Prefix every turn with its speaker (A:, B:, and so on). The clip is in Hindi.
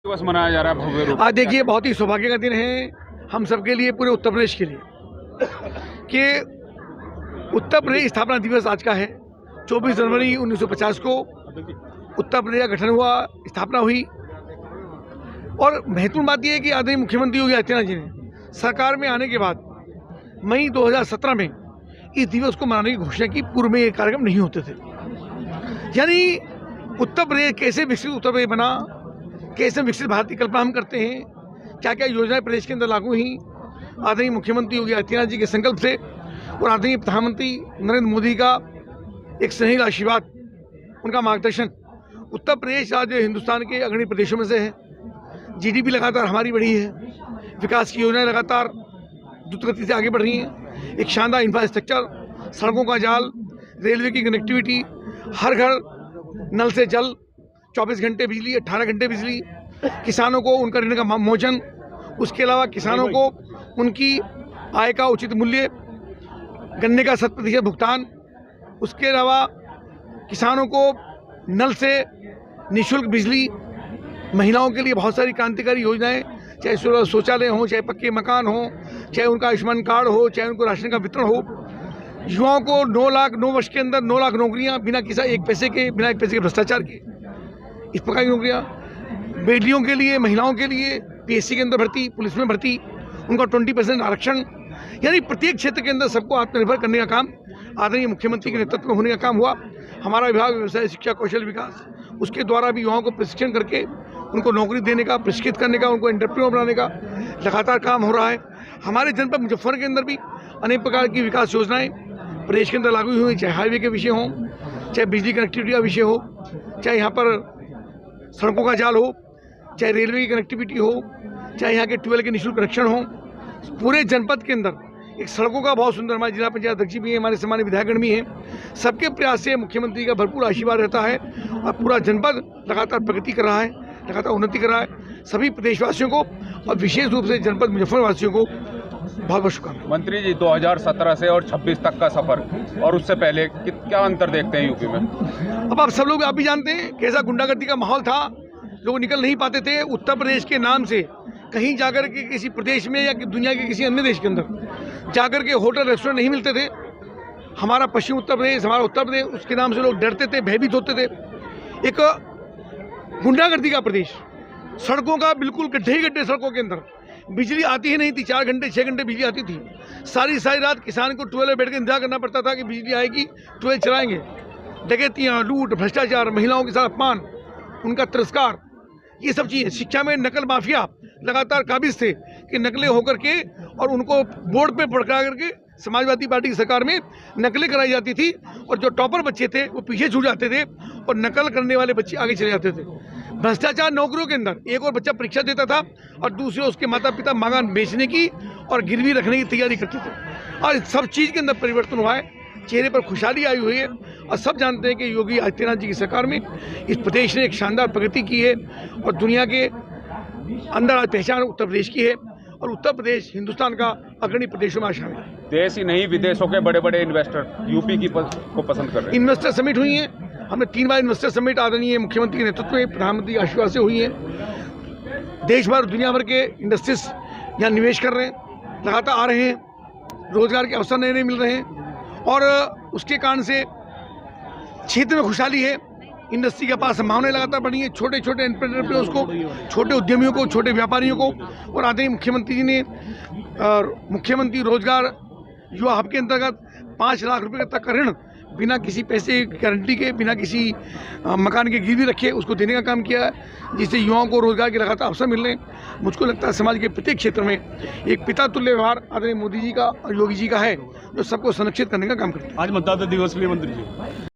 A: दिवस मनाया जा रहा है भव्य रूप।
B: आज देखिए, बहुत ही सौभाग्य का दिन है हम सबके लिए, पूरे उत्तर प्रदेश के लिए, कि उत्तर प्रदेश स्थापना दिवस आज का है। 24 जनवरी 1950 को उत्तर प्रदेश का गठन हुआ, स्थापना हुई। और महत्वपूर्ण बात यह है कि आदरणीय मुख्यमंत्री योगी आदित्यनाथ जी ने सरकार में आने के बाद मई 2017 में इस दिवस को मनाने की घोषणा की। पूर्व में ये कार्यक्रम नहीं होते थे। यानी उत्तर प्रदेश कैसे विकसित उत्तर प्रदेश बना, कैसे विकसित भारत की कल्पना हम करते हैं, क्या क्या योजनाएं प्रदेश के अंदर लागू हुई आदरणीय मुख्यमंत्री योगी आदित्यनाथ जी के संकल्प से, और आदरणीय प्रधानमंत्री नरेंद्र मोदी का एक स्नेहिल आशीर्वाद, उनका मार्गदर्शन। उत्तर प्रदेश आज हिंदुस्तान के अग्रणी प्रदेशों में से है। जीडीपी लगातार हमारी बढ़ी है, विकास की योजनाएं लगातार द्रुत गति से आगे बढ़ रही हैं। एक शानदार इंफ्रास्ट्रक्चर, सड़कों का जाल, रेलवे की कनेक्टिविटी, हर घर नल से जल, 24 घंटे बिजली, 18 घंटे बिजली, किसानों को उनका ऋण का मोचन, उसके अलावा किसानों को उनकी आय का उचित मूल्य, गन्ने का 100% भुगतान, उसके अलावा किसानों को नल से निःशुल्क बिजली, महिलाओं के लिए बहुत सारी क्रांतिकारी योजनाएं, चाहे शौचालय हो, चाहे पक्के मकान हो, चाहे उनका आयुष्मान कार्ड हो, चाहे उनको राशन का वितरण हो। युवाओं को 9 वर्ष के अंदर 9 लाख नौकरियां, बिना एक पैसे के भ्रष्टाचार के, इस प्रकार की नौकरियां। बेटियों के लिए, महिलाओं के लिए पीएससी के अंदर भर्ती, पुलिस में भर्ती, उनका 20% आरक्षण। यानी प्रत्येक क्षेत्र के अंदर सबको आत्मनिर्भर करने का काम आदरणीय मुख्यमंत्री के नेतृत्व में होने का काम हुआ। हमारा विभाग व्यवसाय शिक्षा कौशल विकास, उसके द्वारा भी युवाओं को प्रशिक्षण करके उनको नौकरी देने का, प्रशिक्षित करने का, उनको एंटरप्रेन्योर बनाने का लगातार काम हो रहा है। हमारे जनपद मुजफ्फरनगर के अंदर भी अनेक प्रकार की विकास योजनाएं प्रदेश के अंदर लागू हुई, चाहे हाईवे के विषय हों, चाहे बिजली कनेक्टिविटी का विषय हो, चाहे यहाँ पर सड़कों का जाल हो, चाहे रेलवे की कनेक्टिविटी हो, चाहे यहाँ के ट्यूबवेल के निःशुल्क कनेक्शन हो। पूरे जनपद के अंदर एक सड़कों का बहुत सुंदर, हमारे जिला पंचायत अध्यक्ष भी हैं, हमारे सामान्य विधायकगण भी हैं। सबके प्रयास से मुख्यमंत्री का भरपूर आशीर्वाद रहता है और पूरा जनपद लगातार प्रगति कर रहा है, लगातार उन्नति कर रहा है। सभी प्रदेशवासियों को और विशेष रूप से जनपद मुजफ्फरनगर वासियों को बहुत बहुत शुभकामनाएं।
A: मंत्री जी, 2017 से और 26 तक का सफर और उससे पहले क्या अंतर देखते हैं यूपी में?
B: अब आप सब लोग आप भी जानते हैं कैसा गुंडागर्दी का माहौल था, लोग निकल नहीं पाते थे। उत्तर प्रदेश के नाम से कहीं जाकर के किसी प्रदेश में या दुनिया के किसी अन्य देश के अंदर जाकर के होटल रेस्टोरेंट नहीं मिलते थे। हमारा पश्चिम उत्तर प्रदेश, हमारा उत्तर प्रदेश, उसके नाम से लोग डरते थे, भयभीत होते थे। एक गुंडागर्दी का प्रदेश, सड़कों का बिल्कुल गड्ढे ही गड्ढे सड़कों के अंदर, बिजली आती ही नहीं थी। 4 घंटे 6 घंटे बिजली आती थी। सारी रात किसान को ट्यूबवेल में बैठ कर इंतजार करना पड़ता था कि बिजली आएगी, ट्यूबवेल चलाएंगे। डकैतियाँ, लूट, भ्रष्टाचार, महिलाओं के साथ अपमान, उनका तिरस्कार, ये सब चीज़ें। शिक्षा में नकल माफिया लगातार काबिज थे कि नकलें होकर के और उनको बोर्ड पे पकड़ा करके समाजवादी पार्टी की सरकार में नकलें कराई जाती थी, और जो टॉपर बच्चे थे वो पीछे छूट जाते थे और नकल करने वाले बच्चे आगे चले जाते थे। भ्रष्टाचार नौकरियों के अंदर, एक और बच्चा परीक्षा देता था और दूसरे उसके माता पिता मकान बेचने की और गिरवी रखने की तैयारी करते थे। और सब चीज़ के अंदर परिवर्तन हुआ है, चेहरे पर खुशहाली आई हुई है। और सब जानते हैं कि योगी आदित्यनाथ जी की सरकार में इस प्रदेश ने एक शानदार प्रगति की है और दुनिया के अंदर आज पहचान उत्तर प्रदेश की है, और उत्तर प्रदेश हिंदुस्तान का अग्रणी प्रदेशों में शामिल है।
A: देश ही नहीं, विदेशों के बड़े बड़े इन्वेस्टर यूपी की को पसंद कर रहे हैं।
B: इन्वेस्टर समिट हुई है, हमने 3 बार इन्वेस्टर समिट आदरणीय मुख्यमंत्री के नेतृत्व में, प्रधानमंत्री के आशीर्वाद से हुई है। देश भर, दुनिया भर के इंडस्ट्रीज यहाँ निवेश कर रहे हैं, लगातार आ रहे हैं, रोजगार के अवसर नए मिल रहे हैं, और उसके कारण से क्षेत्र में खुशहाली है। इंडस्ट्री के पास संभावनाएं लगातार बढ़ी है। छोटे छोटे एंटरप्रेन्योर्स को, छोटे उद्यमियों को, छोटे व्यापारियों को, और आदरणीय मुख्यमंत्री जी ने मुख्यमंत्री रोजगार युवा हब के अंतर्गत 5 लाख रुपए तक का ऋण बिना किसी पैसे गारंटी के, बिना किसी मकान के गिरवी रखे उसको देने का काम किया है, जिससे युवाओं को रोजगार के लगातार अवसर मिल रहे हैं। मुझको लगता है समाज के प्रत्येक क्षेत्र में एक पिता तुल्य व्यवहार आदरणीय मोदी जी का और योगी जी का है, जो सबको संरक्षित करने का काम करते हैं।
C: आज मतदाता दिवस भी मंत्री जी।